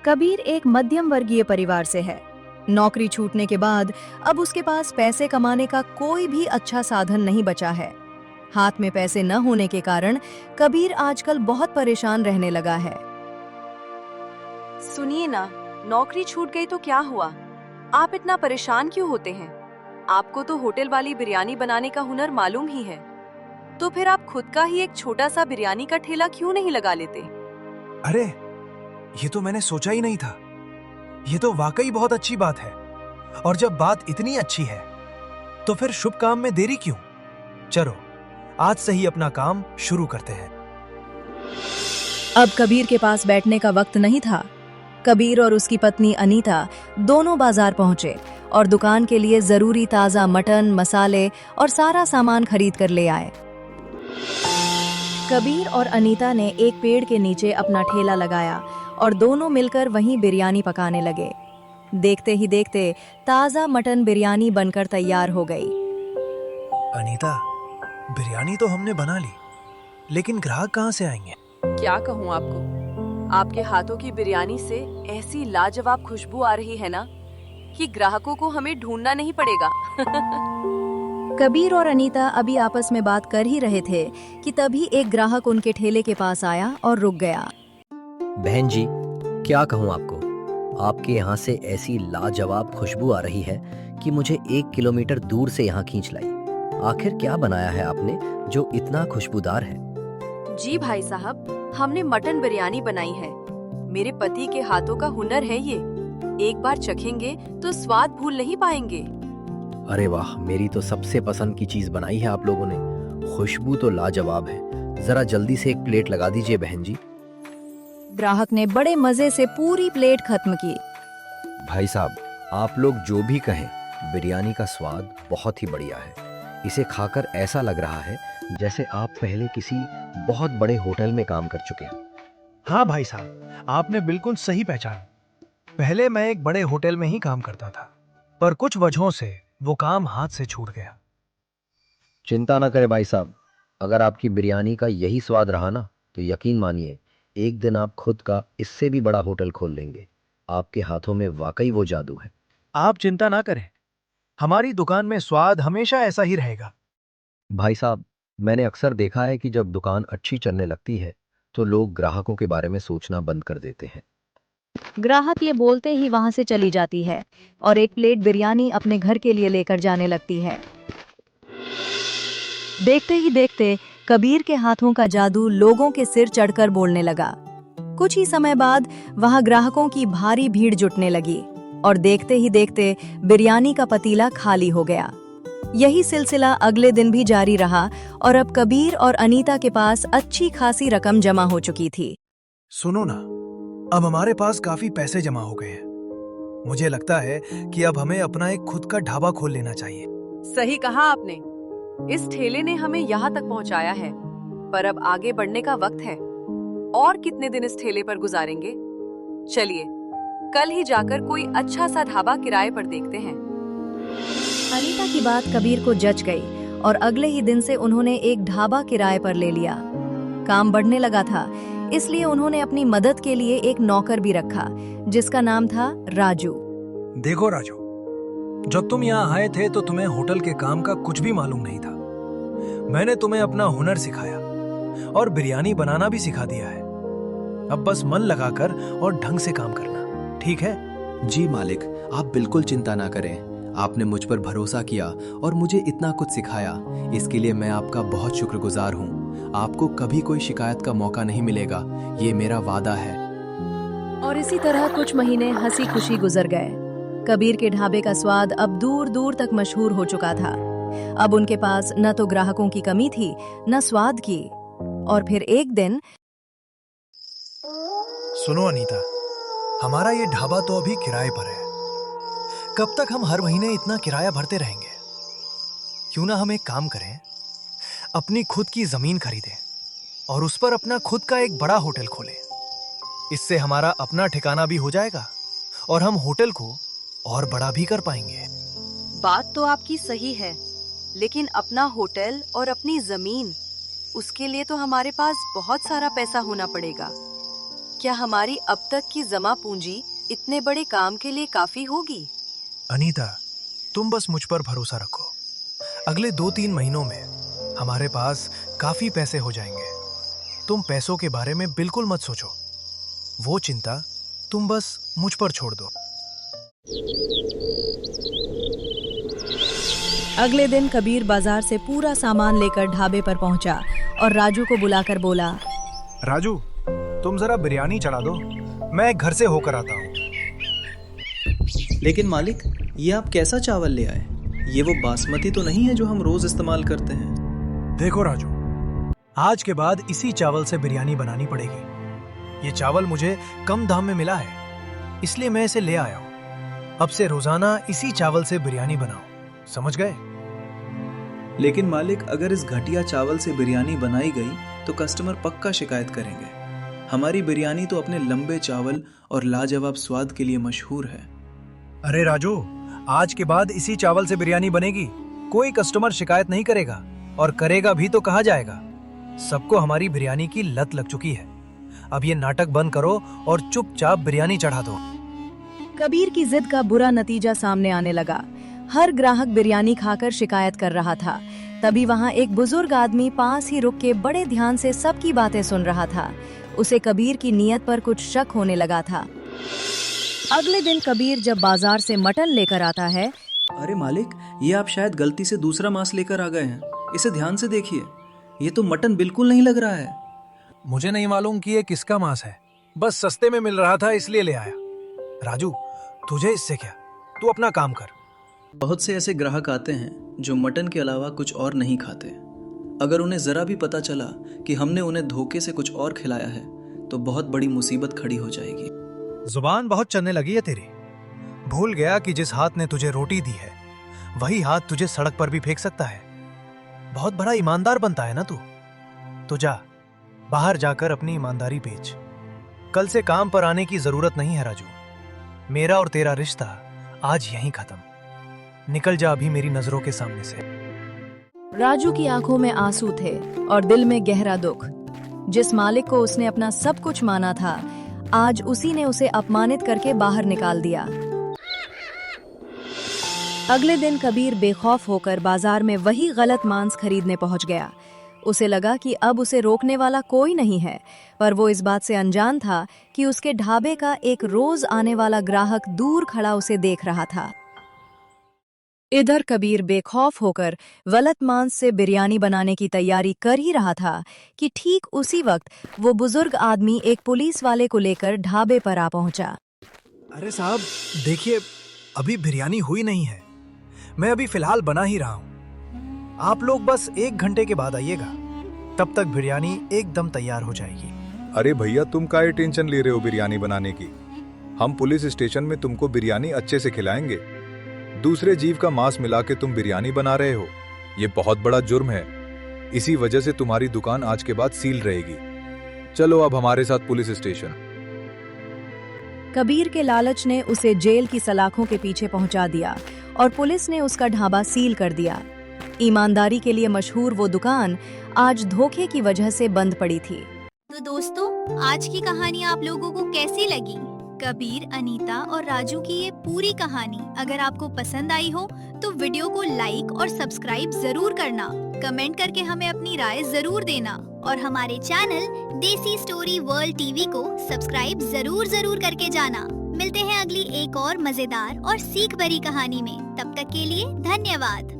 कबीर एक मध्यम वर्गीय परिवार से है। नौकरी छूटने के बाद अब उसके पास पैसे कमाने का कोई भी अच्छा साधन नहीं बचा है। हाथ में पैसे न होने के कारण कबीर आजकल बहुत परेशान रहने लगा है। सुनिए ना, नौकरी छूट गई तो क्या हुआ? आप इतना परेशान क्यों होते हैं? आपको तो होटल वाली बिरयानी बनाने का हुनर मालूम ही है, तो फिर आप खुद का ही एक छोटा सा बिरयानी का ठेला क्यों नहीं लगा लेते? अरे, ये तो मैंने सोचा ही नहीं था। ये तो वाकई बहुत अच्छी बात है। और जब बात इतनी अच्छी है, तो फिर शुभ काम में देरी क्यों? चलो, आज से ही अपना काम शुरू करते हैं। अब कबीर के पास बैठने का वक्त नहीं था। कबीर और उसकी पत्नी अनीता दोनों बाजार पहुंचे और दुकान के लिए जरूरी ताजा मटन, मसाले और सारा सामान खरीद कर ले आए। कबीर और अनीता ने एक पेड़ के नीचे अपना ठेला लगाया और दोनों मिलकर वहीं बिरयानी पकाने लगे। देखते ही देखते ताजा मटन बिरयानी बनकर तैयार हो गई। अनीता, बिरयानी तो हमने बना ली, लेकिन ग्राहक कहाँ से आएंगे? क्या कहूँ आपको, आपके हाथों की बिरयानी से ऐसी लाजवाब खुशबू आ रही है ना कि ग्राहकों को हमें ढूंढना नहीं पड़ेगा। कबीर और अनीता अभी आपस में बात कर ही रहे थे कि तभी एक ग्राहक उनके ठेले के पास आया और रुक गया। बहन जी, क्या कहूँ आपको, आपके यहाँ से ऐसी लाजवाब खुशबू आ रही है कि मुझे 1 किलोमीटर दूर से यहाँ खींच लाई। आखिर क्या बनाया है आपने जो इतना खुशबूदार है? जी भाई साहब, हमने मटन बिरयानी बनाई है। मेरे पति के हाथों का हुनर है ये। एक बार चखेंगे तो स्वाद भूल नहीं पाएंगे। अरे वाह, मेरी तो सबसे पसंद की चीज बनाई है आप लोगों ने। खुशबू तो लाजवाब है। जरा जल्दी से एक प्लेट लगा दीजिए बहन जी। ग्राहक ने बड़े मजे से पूरी प्लेट खत्म की। भाई साहब, आप लोग जो भी कहें, बिरयानी का स्वाद बहुत ही बढ़िया है। इसे खाकर ऐसा लग रहा है जैसे आप पहले किसी बहुत बड़े होटल में काम कर चुके हैं। हाँ भाई साहब, आपने बिल्कुल सही पहचाना। पहले मैं एक बड़े होटल में ही काम करता था, पर कुछ वजहों से वो काम हाथ से छूट गया। चिंता न करें भाई साहब, अगर आपकी बिरयानी का यही स्वाद रहा ना, तो यकीन मानिए एक दिन आप खुद का इससे भी बड़ा होटल खोल लेंगे। आपके हाथों में वाकई वो जादू है। आप चिंता ना करें, हमारी दुकान में स्वाद हमेशा ऐसा ही रहेगा। भाई साहब, मैंने अक्सर देखा है कि जब दुकान अच्छी चलने लगती है तो लोग ग्राहकों के बारे में सोचना बंद कर देते हैं। ग्राहक ये बोलते ही वहां से चली जाती है और एक प्लेट बिरयानी अपने घर के लिए लेकर जाने लगती है। देखते ही देखते कबीर के हाथों का जादू लोगों के सिर चढ़कर बोलने लगा। कुछ ही समय बाद वहां ग्राहकों की भारी भीड़ जुटने लगी और देखते ही देखते बिरयानी का पतीला खाली हो गया। यही सिलसिला अगले दिन भी जारी रहा और अब कबीर और अनीता के पास अच्छी खासी रकम जमा हो चुकी थी। सुनो ना, अब हमारे पास काफी पैसे जमा हो गए हैं। मुझे लगता है कि अब हमें अपना एक खुद का ढाबा खोल लेना चाहिए। सही कहा आपने। इस ठेले ने हमें यहाँ तक पहुँचाया है, पर अब आगे बढ़ने का वक्त है। और कितने दिन इस ठेले पर गुजारेंगे? चलिए, कल ही जाकर कोई अच्छा सा ढाबा किराए पर देखते हैं। अनीता की बात कबीर को जच गई और अगले ही दिन से उन्होंने एक ढाबा किराए पर ले लिया। काम बढ़ने लगा था, इसलिए उन्होंने अपनी मदद के लिए एक नौकर भी रखा जिसका नाम था राजू। देखो राजू, जब तुम यहाँ आए थे तो तुम्हें होटल के काम का कुछ भी मालूम नहीं था। मैंने तुम्हें अपना हुनर सिखाया और बिरयानी बनाना भी सिखा दिया है। अब बस मन लगाकर और ढंग से काम करना, ठीक है? जी मालिक, आप बिल्कुल चिंता ना करें। आपने मुझ पर भरोसा किया और मुझे इतना कुछ सिखाया, इसके लिए मैं आपका बहुत शुक्रगुजार हूँ। आपको कभी कोई शिकायत का मौका नहीं मिलेगा, ये मेरा वादा है। और इसी तरह कुछ महीने हंसी खुशी गुजर गए। कबीर के ढाबे का स्वाद अब दूर दूर तक मशहूर हो चुका था। अब उनके पास न तो ग्राहकों की कमी थी, न स्वाद की। और फिर एक दिन, सुनो अनीता, हमारा ये ढाबा तो अभी किराए पर है। कब तक हम हर महीने इतना किराया भरते रहेंगे? क्यों ना हम एक काम करें, अपनी खुद की जमीन खरीदें और उस पर अपना खुद का एक बड़ा होटल खोलें। इससे हमारा अपना ठिकाना भी हो जाएगा और हम होटल को और बड़ा भी कर पाएंगे। बात तो आपकी सही है, लेकिन अपना होटल और अपनी जमीन, उसके लिए तो हमारे पास बहुत सारा पैसा होना पड़ेगा। क्या हमारी अब तक की जमा पूंजी इतने बड़े काम के लिए काफी होगी? अनीता, तुम बस मुझ पर भरोसा रखो। अगले 2-3 महीनों में हमारे पास काफी पैसे हो जाएंगे। तुम पैसों के बारे में बिल्कुल मत सोचो। वो चिंता तुम बस मुझ पर छोड़ दो। अगले दिन कबीर बाजार से पूरा सामान लेकर ढाबे पर पहुंचा और राजू को बुलाकर बोला, राजू, तुम जरा बिरयानी चढ़ा दो, मैं घर से होकर आता हूँ। लेकिन मालिक, ये आप कैसा चावल ले आए? ये वो बासमती तो नहीं है जो हम रोज इस्तेमाल करते हैं। देखो राजू, आज के बाद इसी चावल से बिरयानी बनानी पड़ेगी। ये चावल मुझे कम दाम में मिला है, इसलिए मैं इसे ले आया हूँ। अब से रोजाना इसी चावल से बिरयानी बनाओ, समझ गए? लेकिन मालिक, अगर इस घटिया चावल से बिरयानी बनाई गई तो कस्टमर पक्का शिकायत करेंगे। हमारी बिरयानी तो अपने लंबे चावल और लाजवाब स्वाद के लिए मशहूर है। अरे राजू, आज के बाद इसी चावल से बिरयानी बनेगी। कोई कस्टमर शिकायत नहीं करेगा, और करेगा भी तो कहा जाएगा। सबको हमारी बिरयानी की लत लग चुकी है। अब ये नाटक बंद करो और चुपचाप बिरयानी चढ़ा दो। कबीर की जिद का बुरा नतीजा सामने आने लगा। हर ग्राहक बिरयानी खाकर शिकायत कर रहा था। तभी वहां एक बुजुर्ग आदमी पास ही रुक के बड़े ध्यान से सबकी बातें सुन रहा था। उसे कबीर की नीयत पर कुछ शक होने लगा था। अगले दिन कबीर जब बाजार से मटन लेकर आता है, अरे मालिक, ये आप शायद गलती से दूसरा मांस लेकर आ गए हैं। इसे ध्यान से देखिए, ये तो मटन बिल्कुल नहीं लग रहा है। मुझे नहीं मालूम कि ये किसका मांस है, बस सस्ते में मिल रहा था इसलिए ले आया। राजू, तुझे इससे क्या, तू अपना काम कर। बहुत से ऐसे ग्राहक आते हैं जो मटन के अलावा कुछ और नहीं खाते। अगर उन्हें जरा भी पता चला कि हमने उन्हें धोखे से कुछ और खिलाया है तो बहुत बड़ी मुसीबत खड़ी हो जाएगी। जुबान बहुत चलने लगी है तेरी। भूल गया कि जिस हाथ ने तुझे रोटी दी है वही हाथ तुझे सड़क पर भी फेंक सकता है। बहुत बड़ा ईमानदार बनता है ना तू। तो जा, बाहर जाकर अपनी ईमानदारी बेच। कल से काम पर आने की जरूरत नहीं है राजू। मेरा और तेरा रिश्ता आज यहीं खत्म। निकल जा अभी मेरी नजरों के सामने से। राजू की आंखों में आंसू थे और दिल में गहरा दुख। जिस मालिक को उसने अपना सब कुछ माना था, आज उसी ने उसे अपमानित करके बाहर निकाल दिया। अगले दिन कबीर बेखौफ होकर बाजार में वही गलत मांस खरीदने पहुंच गया। उसे लगा कि अब उसे रोकने वाला कोई नहीं है, पर वो इस बात से अनजान था कि उसके ढाबे का एक रोज आने वाला ग्राहक दूर खड़ा उसे देख रहा था। इधर कबीर बेखौफ होकर गलत मांस से बिरयानी बनाने की तैयारी कर ही रहा था कि ठीक उसी वक्त वो बुजुर्ग आदमी एक पुलिस वाले को लेकर ढाबे पर आ पहुंचा। अरे साहब, देखिए, अभी बिरयानी हुई नहीं है। मैं अभी फिलहाल बना ही रहा हूँ। आप लोग बस 1 घंटे के बाद आइएगा, तब तक बिरयानी एकदम तैयार हो जाएगी। अरे भैया, तुम काहे टेंशन ले रहे हो बिरयानी बनाने की? हम पुलिस स्टेशन में तुमको बिरयानी अच्छे से खिलाएंगे। दूसरे जीव का मांस मिला के तुम बिरयानी बना रहे हो, ये बहुत बड़ा जुर्म है। इसी वजह से तुम्हारी दुकान आज के बाद सील रहेगी। चलो अब हमारे साथ पुलिस स्टेशन। कबीर के लालच ने उसे जेल की सलाखों के पीछे पहुंचा दिया और पुलिस ने उसका ढाबा सील कर दिया। ईमानदारी के लिए मशहूर वो दुकान आज धोखे की वजह से बंद पड़ी थी। तो दोस्तों, आज की कहानी आप लोगों को कैसी लगी? कबीर, अनीता और राजू की ये पूरी कहानी अगर आपको पसंद आई हो तो वीडियो को लाइक और सब्सक्राइब जरूर करना। कमेंट करके हमें अपनी राय जरूर देना और हमारे चैनल देसी स्टोरी वर्ल्ड टीवी को सब्सक्राइब जरूर करके जाना। मिलते हैं अगली एक और मजेदार और सीख भरी कहानी में। तब तक के लिए धन्यवाद।